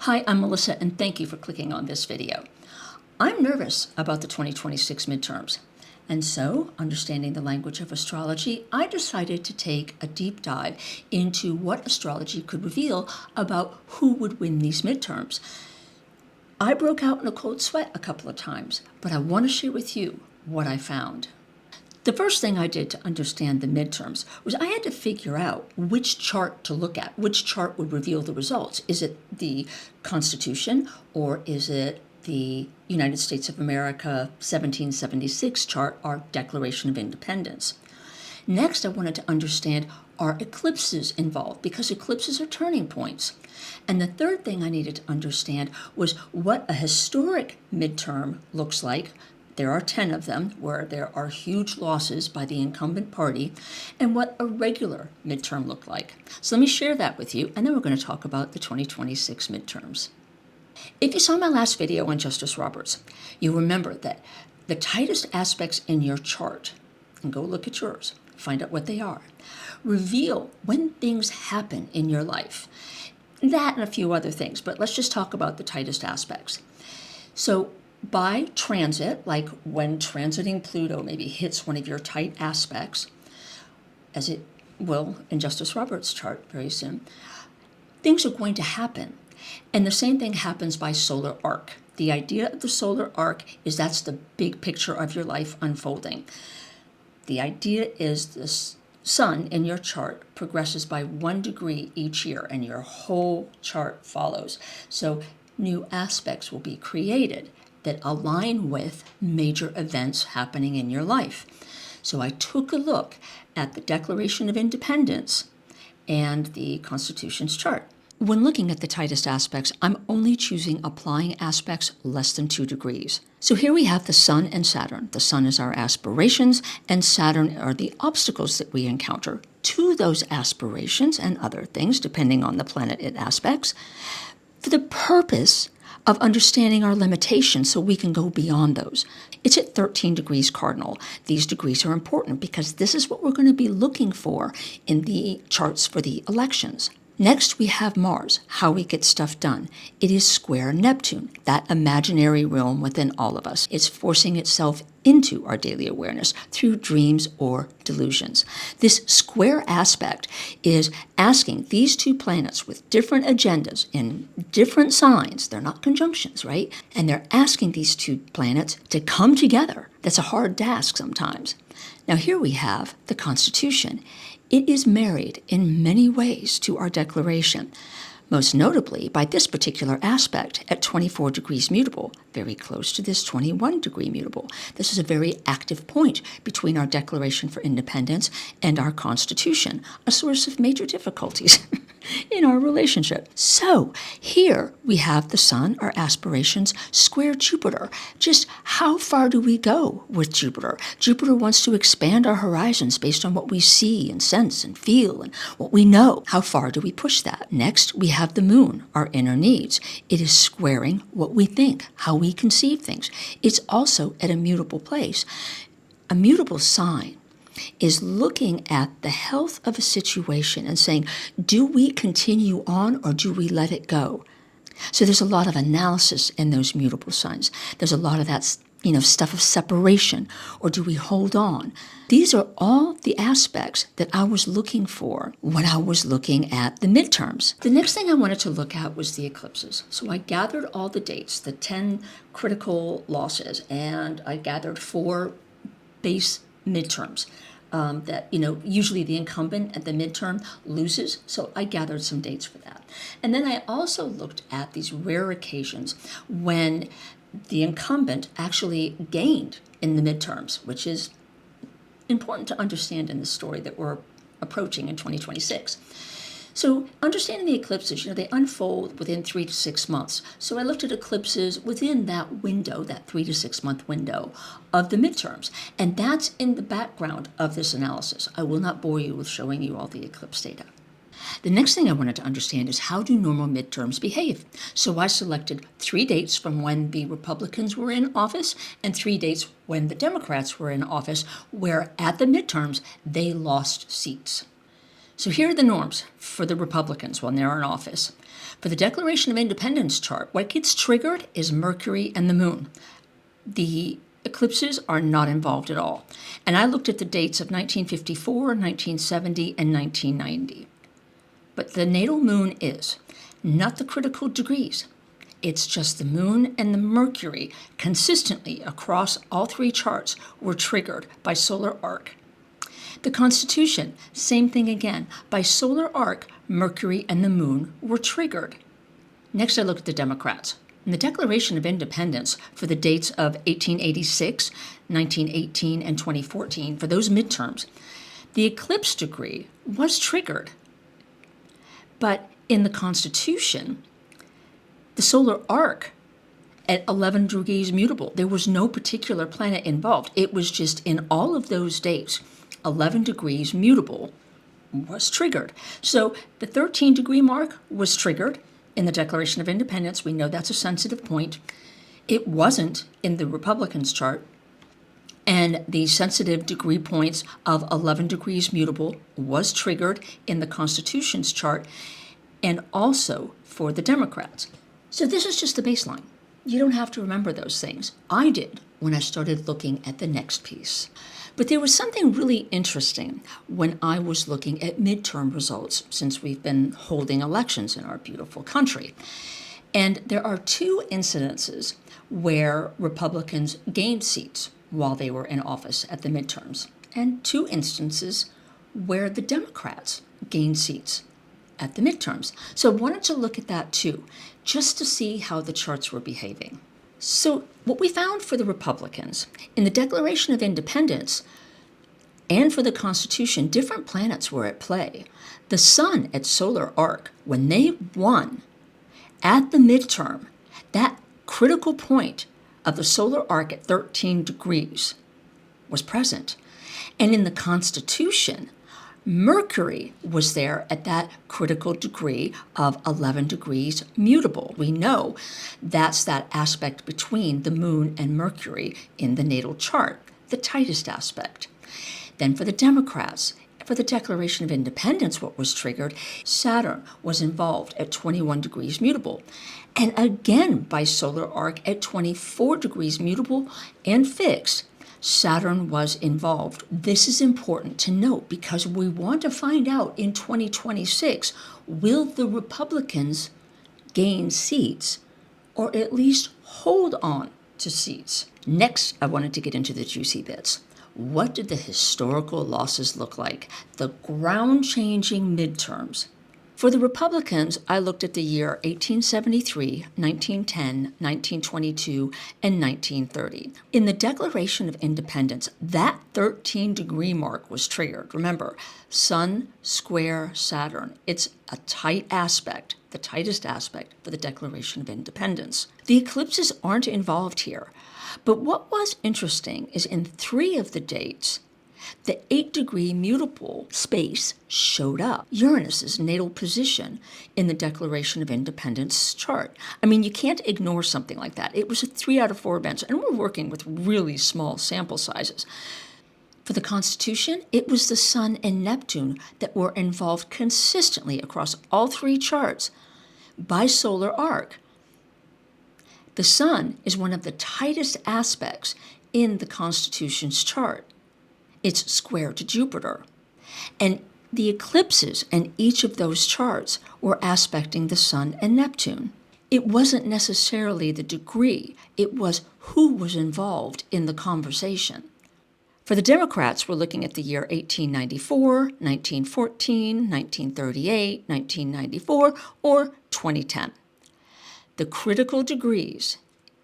Hi, I'm Melissa, and thank you for clicking on this video. I'm nervous about the 2026 midterms, and so, understanding the language of astrology, I decided to take a deep dive into what astrology could reveal about who would win these midterms. I broke out in a cold sweat a couple of times, but I want to share with you what I found. The first thing I did to understand the midterms was I had to figure out which chart to look at, which chart would reveal the results. Is it the Constitution or is it the United States of America 1776 chart, our Declaration of Independence? Next, I wanted to understand, are eclipses involved? Because eclipses are turning points. And the third thing I needed to understand was what a historic midterm looks like. There are 10 of them where there are huge losses by the incumbent party, and what a regular midterm looked like. So let me share that with you, and then we're going to talk about the 2026 midterms. If you saw my last video on Justice Roberts, you remember that the tightest aspects in your chart, and go look at yours, find out what they are, reveal when things happen in your life. That and a few other things, but let's just talk about the tightest aspects. So by transit, like when transiting Pluto maybe hits one of your tight aspects, as it will in Justice Roberts' chart very soon, things are going to happen. And the same thing happens by solar arc. The idea of the solar arc is that's the big picture of your life unfolding. The idea is this sun in your chart progresses by 1 degree each year, and your whole chart follows. So new aspects will be created that align with major events happening in your life. So I took a look at the Declaration of Independence and the Constitution's chart. When looking at the tightest aspects, I'm only choosing applying aspects less than 2 degrees. So here we have the Sun and Saturn. The Sun is our aspirations, and Saturn are the obstacles that we encounter to those aspirations and other things, depending on the planet it aspects, for the purpose of understanding our limitations so we can go beyond those. It's at 13 degrees cardinal. These degrees are important because this is what we're going to be looking for in the charts for the elections. Next, we have Mars, how we get stuff done. It is square Neptune, that imaginary realm within all of us. It's forcing itself into our daily awareness through dreams or delusions. This square aspect is asking these two planets with different agendas in different signs, they're not conjunctions, right? And they're asking these two planets to come together. That's a hard task sometimes. Now here we have the Constitution. It is married in many ways to our declaration, most notably by this particular aspect at 24 degrees mutable, very close to this 21 degree mutable. This is a very active point between our Declaration for Independence and our Constitution, a source of major difficulties in our relationship. So here we have the Sun, our aspirations, square Jupiter. Just how far do we go with Jupiter? Jupiter wants to expand our horizons based on what we see and sense and feel and what we know. How far do we push that? Next, we have the Moon, our inner needs. It is squaring what we think, how we conceive things. It's also at a mutable place. A mutable sign is looking at the health of a situation and saying, do we continue on or do we let it go? So there's a lot of analysis in those mutable signs. There's a lot of that, stuff of separation, or do we hold on? These are all the aspects that I was looking for when I was looking at the midterms. The next thing I wanted to look at was the eclipses. So I gathered all the dates, the 10 critical losses, and I gathered 4 base midterms. That usually the incumbent at the midterm loses, so I gathered some dates for that. And then I also looked at these rare occasions when the incumbent actually gained in the midterms, which is important to understand in the story that we're approaching in 2026. So understanding the eclipses, they unfold within 3 to 6 months. So I looked at eclipses within that window, that 3 to 6 month window of the midterms. And that's in the background of this analysis. I will not bore you with showing you all the eclipse data. The next thing I wanted to understand is, how do normal midterms behave? So I selected 3 dates from when the Republicans were in office and 3 dates when the Democrats were in office, where at the midterms they lost seats. So here are the norms for the Republicans when they're in office. For the Declaration of Independence chart, what gets triggered is Mercury and the moon. The eclipses are not involved at all. And I looked at the dates of 1954, 1970, and 1990. But the natal moon is, not the critical degrees. It's just the moon and the Mercury consistently across all three charts were triggered by solar arc. The Constitution, same thing again. By solar arc, Mercury and the moon were triggered. Next, I looked at the Democrats. In the Declaration of Independence for the dates of 1886, 1918, and 2014, for those midterms, the eclipse degree was triggered. But in the Constitution, the solar arc at 11 degrees mutable, there was no particular planet involved. It was just in all of those dates, 11 degrees mutable was triggered. So the 13-degree mark was triggered in the Declaration of Independence. We know that's a sensitive point. It wasn't in the Republicans' chart. And the sensitive degree points of 11 degrees mutable was triggered in the Constitution's chart and also for the Democrats. So this is just the baseline. You don't have to remember those things. I did when I started looking at the next piece. But there was something really interesting when I was looking at midterm results, since we've been holding elections in our beautiful country. And there are two incidences where Republicans gained seats while they were in office at the midterms, and two instances where the Democrats gained seats at the midterms. So I wanted to look at that too, just to see how the charts were behaving. So what we found for the Republicans, in the Declaration of Independence and for the Constitution, different planets were at play. The sun at solar arc, when they won at the midterm, that critical point of the solar arc at 13 degrees was present. And in the Constitution, Mercury was there at that critical degree of 11 degrees mutable. We know that's that aspect between the moon and Mercury in the natal chart, the tightest aspect. Then for the Democrats, for the Declaration of Independence, what was triggered, Saturn was involved at 21 degrees mutable. And again, by solar arc at 24 degrees mutable and fixed, Saturn was involved. This is important to note because we want to find out in 2026, will the Republicans gain seats or at least hold on to seats? Next, I wanted to get into the juicy bits. What did the historical losses look like? The ground-changing midterms. For the Republicans, I looked at the year 1873, 1910, 1922, and 1930. In the Declaration of Independence, that 13-degree mark was triggered. Remember, Sun square Saturn. It's a tight aspect, the tightest aspect for the Declaration of Independence. The eclipses aren't involved here. But what was interesting is in 3 of the dates, the 8-degree mutable space showed up. Uranus's natal position in the Declaration of Independence chart. I mean, you can't ignore something like that. It was a 3 out of 4 events, and we're working with really small sample sizes. For the Constitution, it was the Sun and Neptune that were involved consistently across all 3 charts by solar arc. The Sun is one of the tightest aspects in the Constitution's chart. It's square to Jupiter. And the eclipses in each of those charts were aspecting the Sun and Neptune. It wasn't necessarily the degree, it was who was involved in the conversation. For the Democrats, we're looking at the year 1894, 1914, 1938, 1994, or 2010. The critical degrees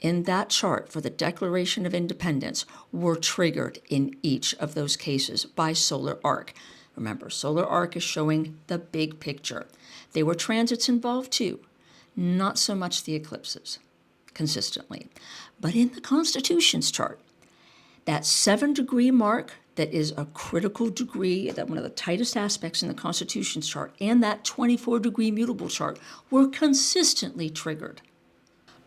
in that chart for the Declaration of Independence were triggered in each of those cases by solar arc. Remember, solar arc is showing the big picture. There were transits involved too, not so much the eclipses, consistently. But in the Constitution's chart, that 7-degree mark that is a critical degree, that one of the tightest aspects in the Constitution's chart, and that 24-degree mutable chart were consistently triggered.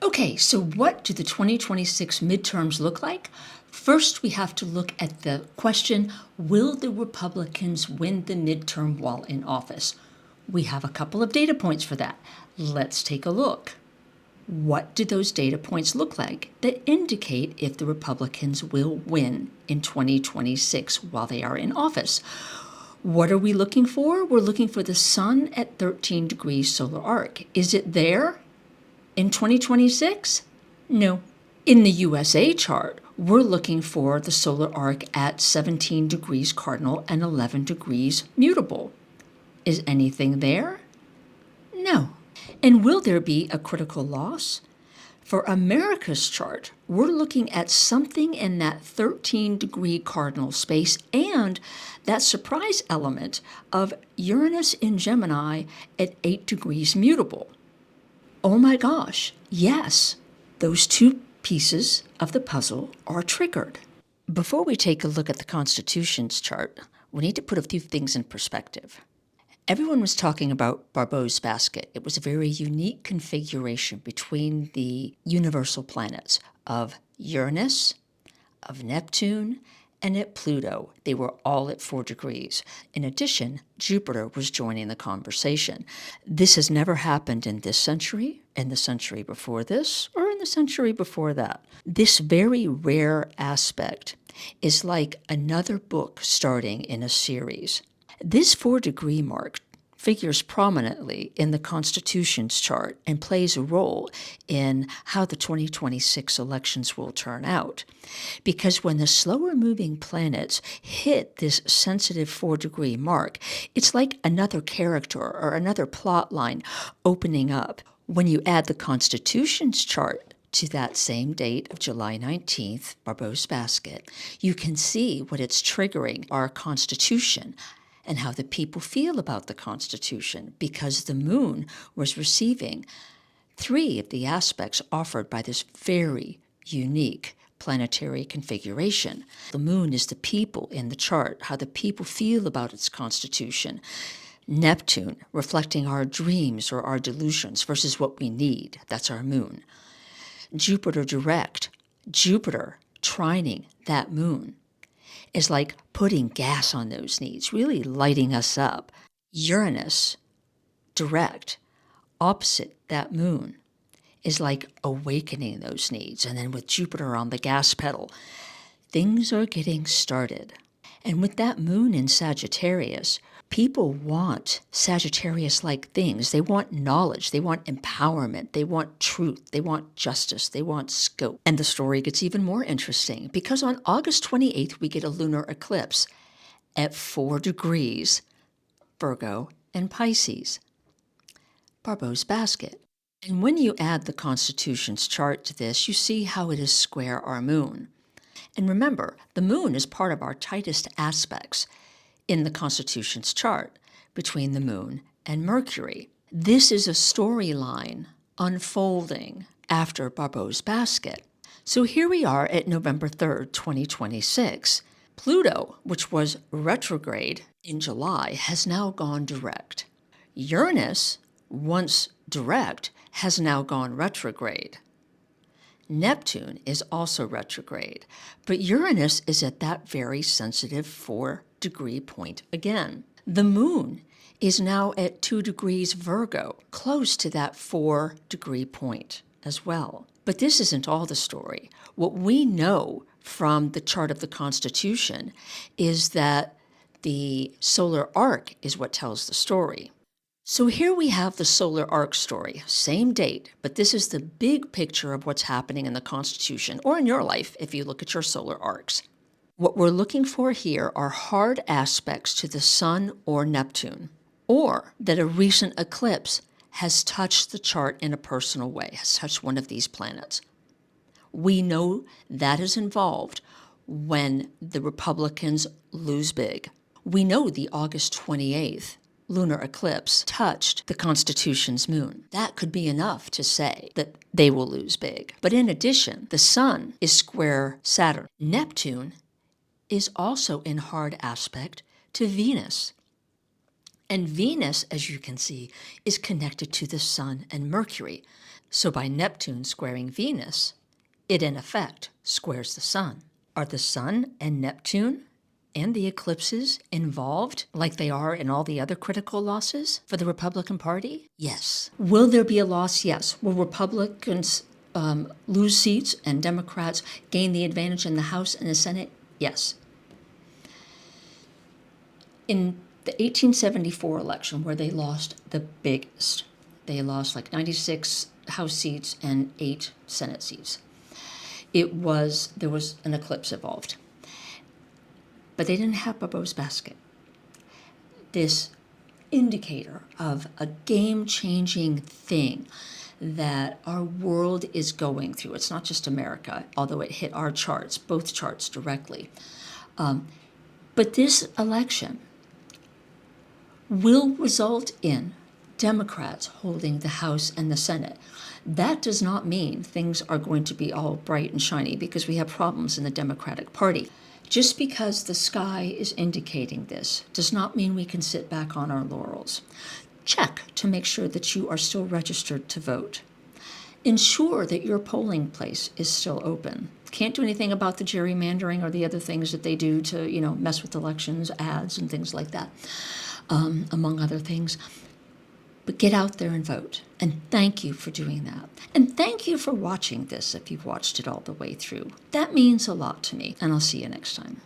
Okay, so what do the 2026 midterms look like? First, we have to look at the question, will the Republicans win the midterm while in office? We have a couple of data points for that. Let's take a look. What do those data points look like that indicate if the Republicans will win in 2026 while they are in office? What are we looking for? We're looking for the sun at 13 degrees solar arc. Is it there in 2026? No. In the USA chart, we're looking for the solar arc at 17 degrees cardinal and 11 degrees mutable. Is anything there? No. And will there be a critical loss? For America's chart, we're looking at something in that 13-degree cardinal space and that surprise element of Uranus in Gemini at 8 degrees mutable. Oh my gosh, yes, those two pieces of the puzzle are triggered. Before we take a look at the Constitution's chart, we need to put a few things in perspective. Everyone was talking about Barbeau's basket. It was a very unique configuration between the universal planets of Uranus, of Neptune, and at Pluto. They were all at 4 degrees. In addition, Jupiter was joining the conversation. This has never happened in this century, in the century before this, or in the century before that. This very rare aspect is like another book starting in a series. This 4-degree mark figures prominently in the Constitution's chart and plays a role in how the 2026 elections will turn out. Because when the slower moving planets hit this sensitive 4-degree mark, it's like another character or another plot line opening up. When you add the Constitution's chart to that same date of July 19th, Barbeau's basket, you can see what it's triggering our Constitution and how the people feel about the Constitution, because the moon was receiving 3 of the aspects offered by this very unique planetary configuration. The moon is the people in the chart, how the people feel about its constitution. Neptune, reflecting our dreams or our delusions versus what we need. That's our moon. Jupiter direct, Jupiter trining that moon, is like putting gas on those needs, really lighting us up. Uranus direct, opposite that moon, is like awakening those needs. And then with Jupiter on the gas pedal, things are getting started. And with that moon in Sagittarius, people want Sagittarius-like things. They want knowledge, they want empowerment, they want truth, they want justice, they want scope. And the story gets even more interesting because on August 28th, we get a lunar eclipse at 4 degrees, Virgo and Pisces, Barbeau's basket. And when you add the Constitution's chart to this, you see how it is square our moon. And remember, the moon is part of our tightest aspects in the Constitution's chart between the moon and Mercury. This is a storyline unfolding after Barbeau's basket. So here we are at November 3rd, 2026. Pluto, which was retrograde in July, has now gone direct. Uranus, once direct, has now gone retrograde. Neptune is also retrograde, but Uranus is at that very sensitive 4-degree point again. The moon is now at 2 degrees Virgo, close to that 4-degree point as well. But this isn't all the story. What we know from the chart of the Constitution is that the solar arc is what tells the story. So here we have the solar arc story, same date, but this is the big picture of what's happening in the Constitution, or in your life if you look at your solar arcs. What we're looking for here are hard aspects to the Sun or Neptune, or that a recent eclipse has touched the chart in a personal way, has touched one of these planets. We know that is involved when the Republicans lose big. We know the August 28th lunar eclipse touched the Constitution's moon. That could be enough to say that they will lose big. But in addition, the Sun is square Saturn. Neptune is also in hard aspect to Venus. And Venus, as you can see, is connected to the Sun and Mercury. So by Neptune squaring Venus, it in effect squares the sun. Are the sun and Neptune and the eclipses involved like they are in all the other critical losses for the Republican Party? Yes. Will there be a loss? Yes. Will Republicans lose seats and Democrats gain the advantage in the House and the Senate? Yes. In the 1874 election, where they lost the biggest, they lost like 96 House seats and 8 Senate seats. There was an eclipse involved. But they didn't have Babbo's basket. This indicator of a game-changing thing that our world is going through. It's not just America, although it hit our charts, both charts directly. But this election will result in Democrats holding the House and the Senate. That does not mean things are going to be all bright and shiny, because we have problems in the Democratic Party. Just because the sky is indicating this does not mean we can sit back on our laurels. Check to make sure that you are still registered to vote. Ensure that your polling place is still open. Can't do anything about the gerrymandering or the other things that they do to, mess with elections, ads, and things like that, among other things. But get out there and vote. And thank you for doing that. And thank you for watching this if you've watched it all the way through. That means a lot to me. And I'll see you next time.